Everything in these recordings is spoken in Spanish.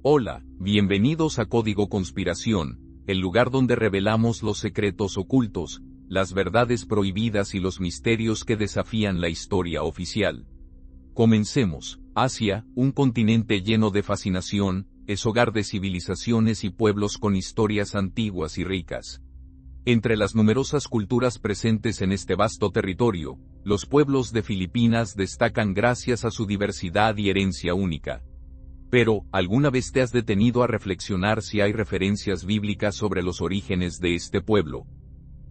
Hola, bienvenidos a Código Conspiración, el lugar donde revelamos los secretos ocultos, las verdades prohibidas y los misterios que desafían la historia oficial. Comencemos. Asia, un continente lleno de fascinación, es hogar de civilizaciones y pueblos con historias antiguas y ricas. Entre las numerosas culturas presentes en este vasto territorio, los pueblos de Filipinas destacan gracias a su diversidad y herencia única. Pero, ¿alguna vez te has detenido a reflexionar si hay referencias bíblicas sobre los orígenes de este pueblo?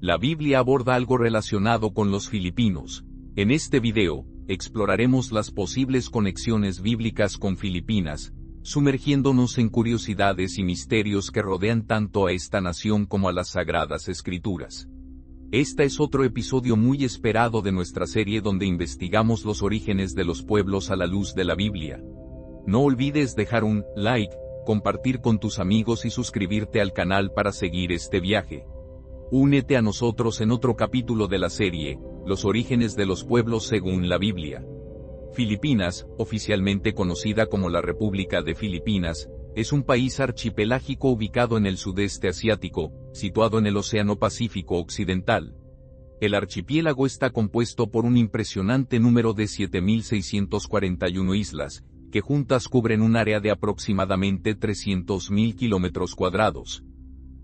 La Biblia aborda algo relacionado con los filipinos. En este video, exploraremos las posibles conexiones bíblicas con Filipinas, sumergiéndonos en curiosidades y misterios que rodean tanto a esta nación como a las Sagradas Escrituras. Este es otro episodio muy esperado de nuestra serie donde investigamos los orígenes de los pueblos a la luz de la Biblia. No olvides dejar un like, compartir con tus amigos y suscribirte al canal para seguir este viaje. Únete a nosotros en otro capítulo de la serie, Los orígenes de los pueblos según la Biblia. Filipinas, oficialmente conocida como la República de Filipinas, es un país archipelágico ubicado en el sudeste asiático, situado en el Océano Pacífico Occidental. El archipiélago está compuesto por un impresionante número de 7.641 islas, que juntas cubren un área de aproximadamente 300.000 kilómetros cuadrados.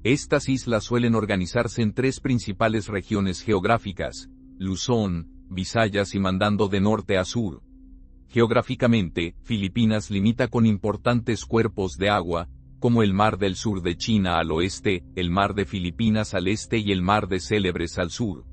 Estas islas suelen organizarse en tres principales regiones geográficas: Luzón, Visayas y Mandando de norte a sur. Geográficamente, Filipinas limita con importantes cuerpos de agua, como el Mar del Sur de China al oeste, el Mar de Filipinas al este y el Mar de Célebres al sur.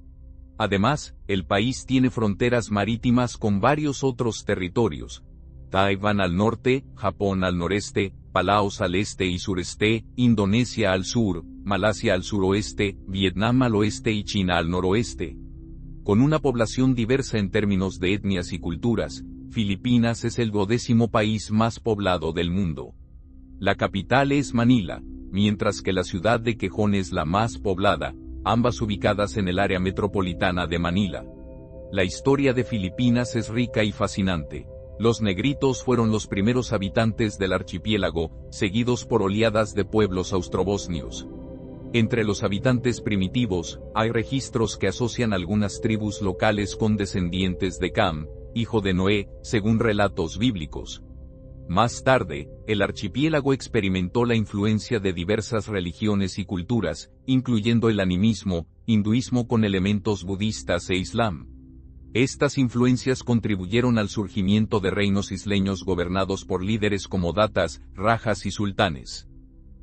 Además, el país tiene fronteras marítimas con varios otros territorios: Taiwán al norte, Japón al noreste, Palaos al este y sureste, Indonesia al sur, Malasia al suroeste, Vietnam al oeste y China al noroeste. Con una población diversa en términos de etnias y culturas, Filipinas es el 12º país más poblado del mundo. La capital es Manila, mientras que la ciudad de Quezón es la más poblada, ambas ubicadas en el área metropolitana de Manila. La historia de Filipinas es rica y fascinante. Los negritos fueron los primeros habitantes del archipiélago, seguidos por oleadas de pueblos austrobosnios. Entre los habitantes primitivos, hay registros que asocian algunas tribus locales con descendientes de Cam, hijo de Noé, según relatos bíblicos. Más tarde, el archipiélago experimentó la influencia de diversas religiones y culturas, incluyendo el animismo, hinduismo con elementos budistas e islam. Estas influencias contribuyeron al surgimiento de reinos isleños gobernados por líderes como datas, rajas y sultanes.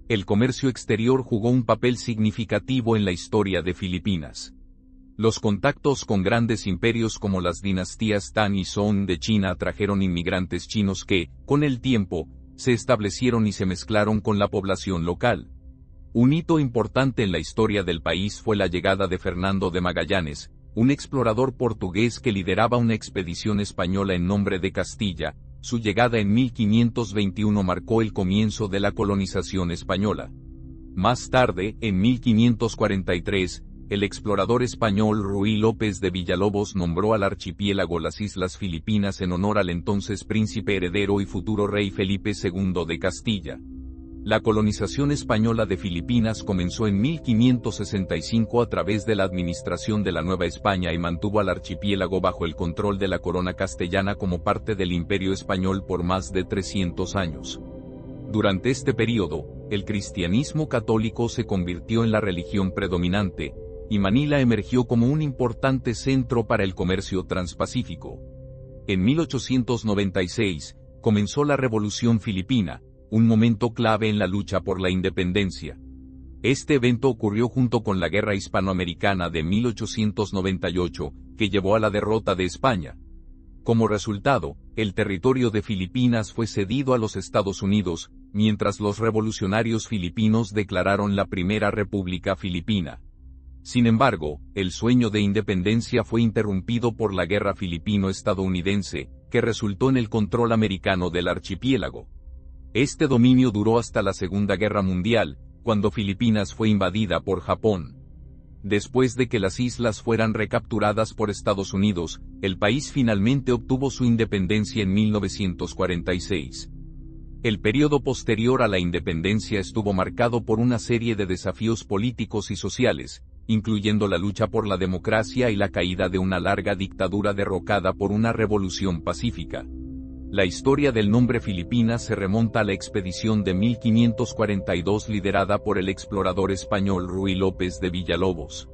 El comercio exterior jugó un papel significativo en la historia de Filipinas. Los contactos con grandes imperios como las dinastías Tang y Song de China atrajeron inmigrantes chinos que, con el tiempo, se establecieron y se mezclaron con la población local. Un hito importante en la historia del país fue la llegada de Fernando de Magallanes, un explorador portugués que lideraba una expedición española en nombre de Castilla. Su llegada en 1521 marcó el comienzo de la colonización española. Más tarde, en 1543, el explorador español Ruy López de Villalobos nombró al archipiélago las Islas Filipinas en honor al entonces príncipe heredero y futuro rey Felipe II de Castilla. La colonización española de Filipinas comenzó en 1565 a través de la administración de la Nueva España y mantuvo al archipiélago bajo el control de la corona castellana como parte del Imperio Español por más de 300 años. Durante este periodo, el cristianismo católico se convirtió en la religión predominante, y Manila emergió como un importante centro para el comercio transpacífico. En 1896, comenzó la Revolución Filipina, un momento clave en la lucha por la independencia. Este evento ocurrió junto con la Guerra Hispanoamericana de 1898, que llevó a la derrota de España. Como resultado, el territorio de Filipinas fue cedido a los Estados Unidos, mientras los revolucionarios filipinos declararon la Primera República Filipina. Sin embargo, el sueño de independencia fue interrumpido por la Guerra Filipino-Estadounidense, que resultó en el control americano del archipiélago. Este dominio duró hasta la Segunda Guerra Mundial, cuando Filipinas fue invadida por Japón. Después de que las islas fueran recapturadas por Estados Unidos, el país finalmente obtuvo su independencia en 1946. El periodo posterior a la independencia estuvo marcado por una serie de desafíos políticos y sociales, incluyendo la lucha por la democracia y la caída de una larga dictadura derrocada por una revolución pacífica. La historia del nombre Filipinas se remonta a la expedición de 1542 liderada por el explorador español Ruy López de Villalobos.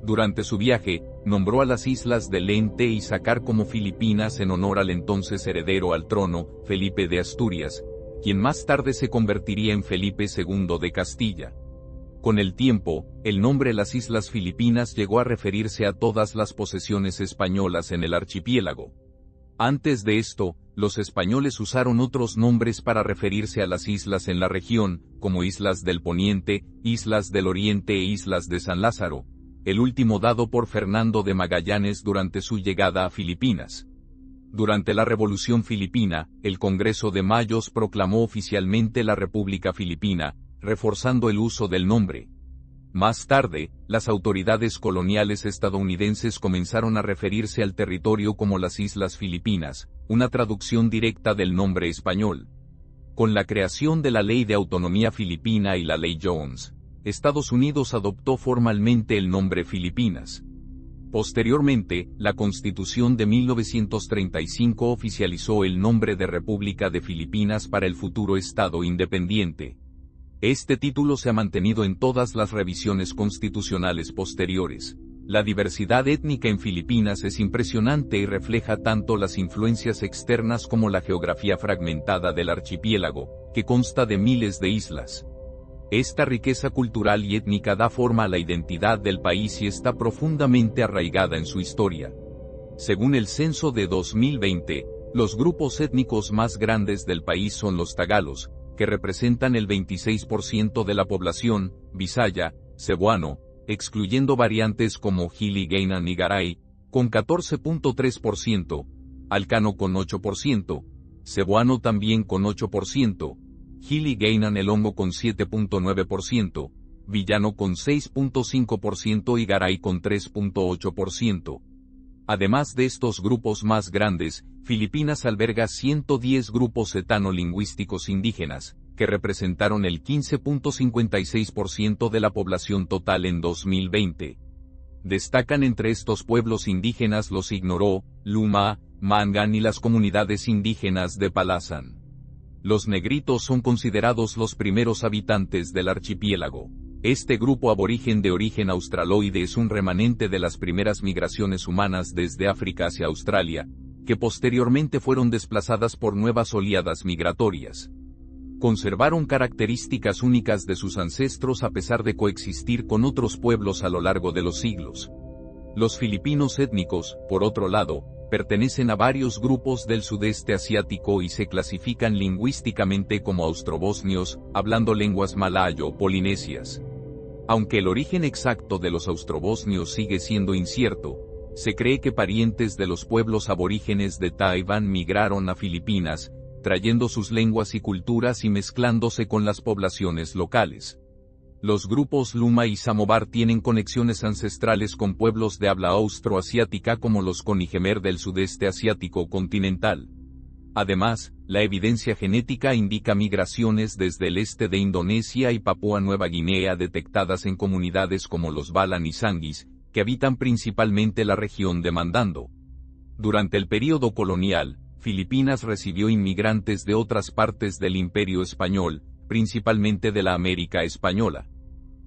Durante su viaje, nombró a las islas de Leyte y Sácar como Filipinas en honor al entonces heredero al trono, Felipe de Asturias, quien más tarde se convertiría en Felipe II de Castilla. Con el tiempo, el nombre las Islas Filipinas llegó a referirse a todas las posesiones españolas en el archipiélago. Antes de esto, los españoles usaron otros nombres para referirse a las islas en la región, como Islas del Poniente, Islas del Oriente e Islas de San Lázaro, el último dado por Fernando de Magallanes durante su llegada a Filipinas. Durante la Revolución Filipina, el Congreso de Mayos proclamó oficialmente la República Filipina, reforzando el uso del nombre. Más tarde, las autoridades coloniales estadounidenses comenzaron a referirse al territorio como las Islas Filipinas, una traducción directa del nombre español. Con la creación de la Ley de Autonomía Filipina y la Ley Jones, Estados Unidos adoptó formalmente el nombre Filipinas. Posteriormente, la Constitución de 1935 oficializó el nombre de República de Filipinas para el futuro Estado independiente. Este título se ha mantenido en todas las revisiones constitucionales posteriores. La diversidad étnica en Filipinas es impresionante y refleja tanto las influencias externas como la geografía fragmentada del archipiélago, que consta de miles de islas. Esta riqueza cultural y étnica da forma a la identidad del país y está profundamente arraigada en su historia. Según el censo de 2020, los grupos étnicos más grandes del país son los tagalos, que representan el 26% de la población, Bisaya, cebuano, excluyendo variantes como Hiligaynon y Garay, con 14.3%, Alcano con 8%, cebuano también con 8%, Hiligaynon Elongo con 7.9%, Villano con 6.5% y Garay con 3.8%. Además de estos grupos más grandes, Filipinas alberga 110 grupos etano-lingüísticos indígenas, que representaron el 15.56% de la población total en 2020. Destacan entre estos pueblos indígenas los Ignoró, Luma, Mangan y las comunidades indígenas de Palasan. Los negritos son considerados los primeros habitantes del archipiélago. Este grupo aborigen de origen australoide es un remanente de las primeras migraciones humanas desde África hacia Australia, que posteriormente fueron desplazadas por nuevas oleadas migratorias. Conservaron características únicas de sus ancestros a pesar de coexistir con otros pueblos a lo largo de los siglos. Los filipinos étnicos, por otro lado, pertenecen a varios grupos del sudeste asiático y se clasifican lingüísticamente como austrobosnios, hablando lenguas malayo-polinesias. Aunque el origen exacto de los austrobosnios sigue siendo incierto, se cree que parientes de los pueblos aborígenes de Taiwán migraron a Filipinas, trayendo sus lenguas y culturas y mezclándose con las poblaciones locales. Los grupos Luma y Samovar tienen conexiones ancestrales con pueblos de habla austroasiática como los Conijemer del sudeste asiático continental. Además, la evidencia genética indica migraciones desde el este de Indonesia y Papúa Nueva Guinea detectadas en comunidades como los Balan y Sanguis, que habitan principalmente la región de Mandando. Durante el período colonial, Filipinas recibió inmigrantes de otras partes del Imperio Español, principalmente de la América Española.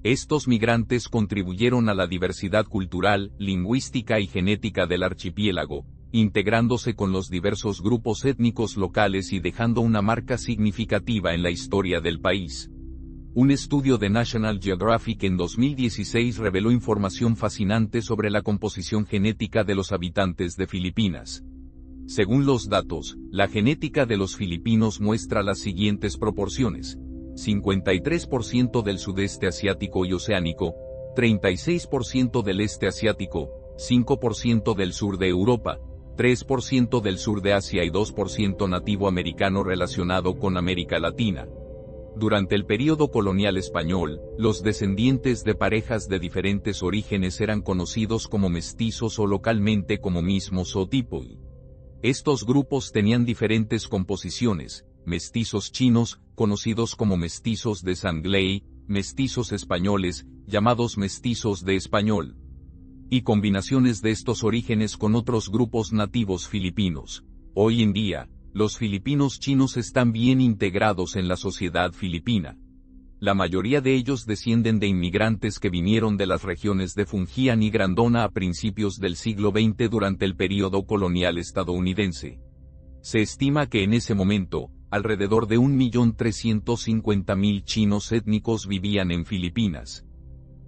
Estos migrantes contribuyeron a la diversidad cultural, lingüística y genética del archipiélago, integrándose con los diversos grupos étnicos locales y dejando una marca significativa en la historia del país. Un estudio de National Geographic en 2016 reveló información fascinante sobre la composición genética de los habitantes de Filipinas. Según los datos, la genética de los filipinos muestra las siguientes proporciones: 53% del sudeste asiático y oceánico, 36% del este asiático, 5% del sur de Europa, 3% del sur de Asia y 2% nativo americano relacionado con América Latina. Durante el período colonial español, los descendientes de parejas de diferentes orígenes eran conocidos como mestizos o localmente como mismos o tipoi. Estos grupos tenían diferentes composiciones, mestizos chinos, conocidos como mestizos de Sangley, mestizos españoles, llamados mestizos de español, y combinaciones de estos orígenes con otros grupos nativos filipinos. Hoy en día, los filipinos chinos están bien integrados en la sociedad filipina. La mayoría de ellos descienden de inmigrantes que vinieron de las regiones de Fungian y Grandona a principios del siglo XX durante el período colonial estadounidense. Se estima que en ese momento, alrededor de 1.350.000 chinos étnicos vivían en Filipinas.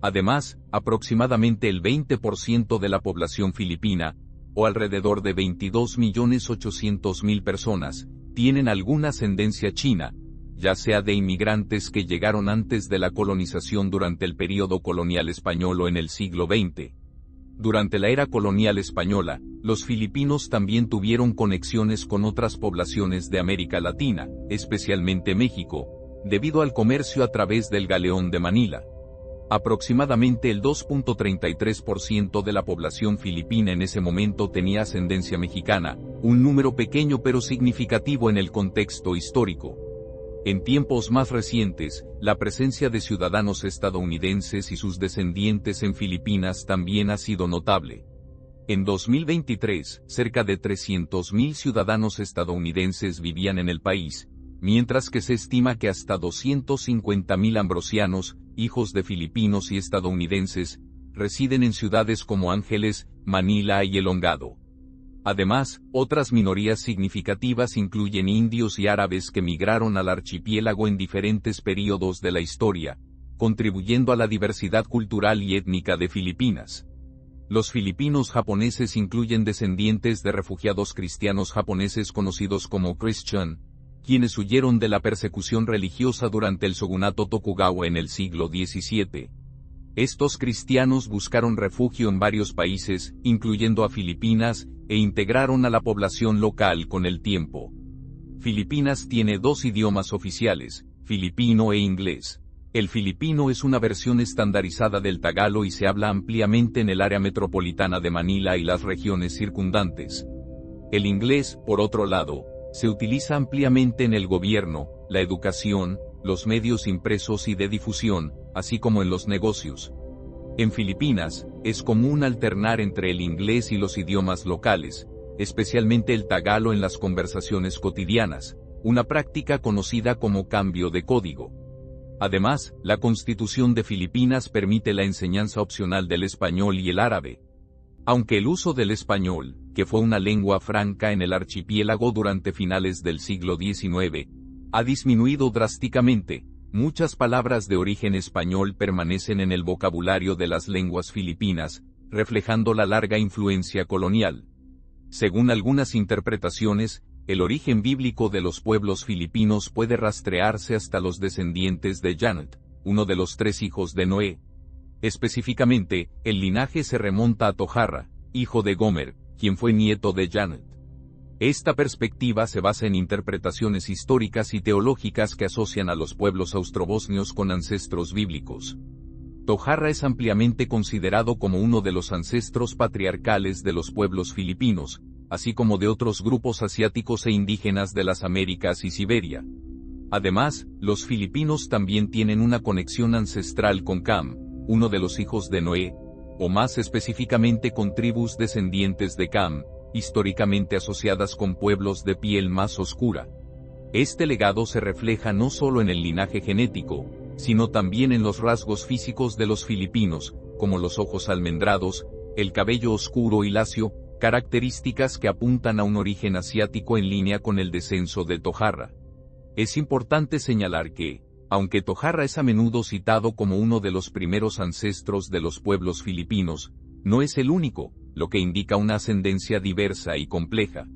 Además, aproximadamente el 20% de la población filipina, o alrededor de 22.800.000 personas, tienen alguna ascendencia china, ya sea de inmigrantes que llegaron antes de la colonización durante el período colonial español o en el siglo XX. Durante la era colonial española, los filipinos también tuvieron conexiones con otras poblaciones de América Latina, especialmente México, debido al comercio a través del galeón de Manila. Aproximadamente el 2.33% de la población filipina en ese momento tenía ascendencia mexicana, un número pequeño pero significativo en el contexto histórico. En tiempos más recientes, la presencia de ciudadanos estadounidenses y sus descendientes en Filipinas también ha sido notable. En 2023, cerca de 300.000 ciudadanos estadounidenses vivían en el país, mientras que se estima que hasta 250.000 ambrosianos, hijos de filipinos y estadounidenses, residen en ciudades como Ángeles, Manila y El Hongado. Además, otras minorías significativas incluyen indios y árabes que migraron al archipiélago en diferentes períodos de la historia, contribuyendo a la diversidad cultural y étnica de Filipinas. Los filipinos japoneses incluyen descendientes de refugiados cristianos japoneses conocidos como Christian, quienes huyeron de la persecución religiosa durante el shogunato Tokugawa en el siglo XVII. Estos cristianos buscaron refugio en varios países, incluyendo a Filipinas, e integraron a la población local con el tiempo. Filipinas tiene dos idiomas oficiales, filipino e inglés. El filipino es una versión estandarizada del tagalo y se habla ampliamente en el área metropolitana de Manila y las regiones circundantes. El inglés, por otro lado, se utiliza ampliamente en el gobierno, la educación, los medios impresos y de difusión, así como en los negocios. En Filipinas, es común alternar entre el inglés y los idiomas locales, especialmente el tagalo en las conversaciones cotidianas, una práctica conocida como cambio de código. Además, la Constitución de Filipinas permite la enseñanza opcional del español y el árabe. Aunque el uso del español, que fue una lengua franca en el archipiélago durante finales del siglo XIX, ha disminuido drásticamente, muchas palabras de origen español permanecen en el vocabulario de las lenguas filipinas, reflejando la larga influencia colonial. Según algunas interpretaciones, el origen bíblico de los pueblos filipinos puede rastrearse hasta los descendientes de Janet, uno de los 3 hijos de Noé. Específicamente, el linaje se remonta a Tojarra, hijo de Gomer, quien fue nieto de Janet. Esta perspectiva se basa en interpretaciones históricas y teológicas que asocian a los pueblos austrobosnios con ancestros bíblicos. Tojarra es ampliamente considerado como uno de los ancestros patriarcales de los pueblos filipinos, así como de otros grupos asiáticos e indígenas de las Américas y Siberia. Además, los filipinos también tienen una conexión ancestral con Cam, uno de los hijos de Noé, o más específicamente con tribus descendientes de Cam, históricamente asociadas con pueblos de piel más oscura. Este legado se refleja no solo en el linaje genético, sino también en los rasgos físicos de los filipinos, como los ojos almendrados, el cabello oscuro y lacio, características que apuntan a un origen asiático en línea con el descenso de Tojarra. Es importante señalar que, aunque Tojarra es a menudo citado como uno de los primeros ancestros de los pueblos filipinos, no es el único, lo que indica una ascendencia diversa y compleja.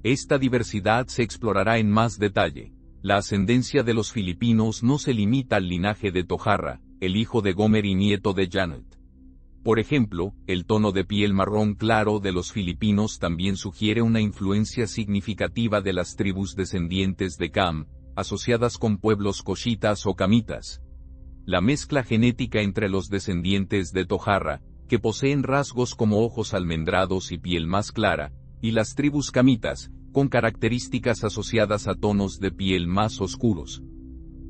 Esta diversidad se explorará en más detalle. La ascendencia de los filipinos no se limita al linaje de Tojarra, el hijo de Gomer y nieto de Janet. Por ejemplo, el tono de piel marrón claro de los filipinos también sugiere una influencia significativa de las tribus descendientes de Cam, asociadas con pueblos cochitas o camitas. La mezcla genética entre los descendientes de Tojarra, que poseen rasgos como ojos almendrados y piel más clara, y las tribus camitas, con características asociadas a tonos de piel más oscuros.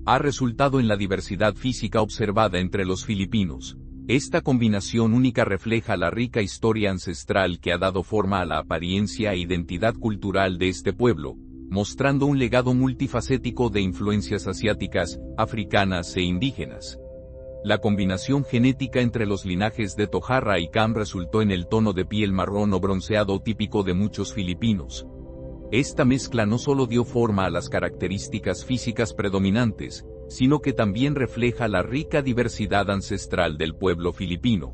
Ha resultado en la diversidad física observada entre los filipinos. Esta combinación única refleja la rica historia ancestral que ha dado forma a la apariencia e identidad cultural de este pueblo, mostrando un legado multifacético de influencias asiáticas, africanas e indígenas. La combinación genética entre los linajes de Tojarra y Kam resultó en el tono de piel marrón o bronceado típico de muchos filipinos. Esta mezcla no solo dio forma a las características físicas predominantes, sino que también refleja la rica diversidad ancestral del pueblo filipino.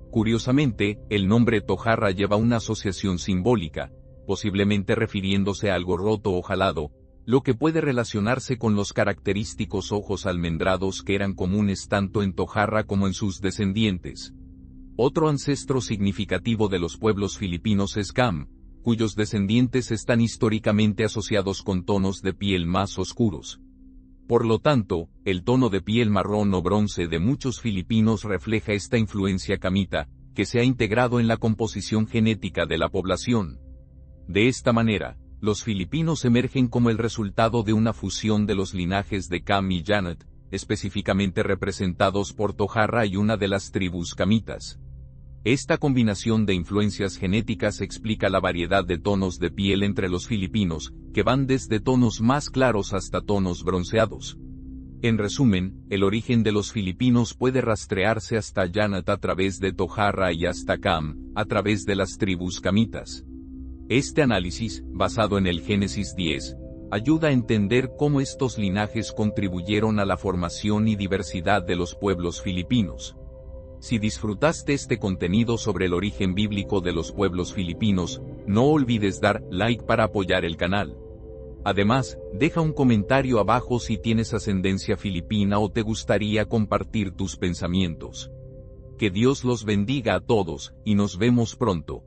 Curiosamente, el nombre Tojarra lleva una asociación simbólica, posiblemente refiriéndose a algo roto o jalado, lo que puede relacionarse con los característicos ojos almendrados que eran comunes tanto en Tojarra como en sus descendientes. Otro ancestro significativo de los pueblos filipinos es Kam, cuyos descendientes están históricamente asociados con tonos de piel más oscuros. Por lo tanto, el tono de piel marrón o bronce de muchos filipinos refleja esta influencia camita, que se ha integrado en la composición genética de la población. De esta manera, los filipinos emergen como el resultado de una fusión de los linajes de Kam y Janet, específicamente representados por Tojarra y una de las tribus camitas. Esta combinación de influencias genéticas explica la variedad de tonos de piel entre los filipinos, que van desde tonos más claros hasta tonos bronceados. En resumen, el origen de los filipinos puede rastrearse hasta Janet a través de Tojarra y hasta Kam, a través de las tribus camitas. Este análisis, basado en el Génesis 10, ayuda a entender cómo estos linajes contribuyeron a la formación y diversidad de los pueblos filipinos. Si disfrutaste este contenido sobre el origen bíblico de los pueblos filipinos, no olvides dar like para apoyar el canal. Además, deja un comentario abajo si tienes ascendencia filipina o te gustaría compartir tus pensamientos. Que Dios los bendiga a todos, y nos vemos pronto.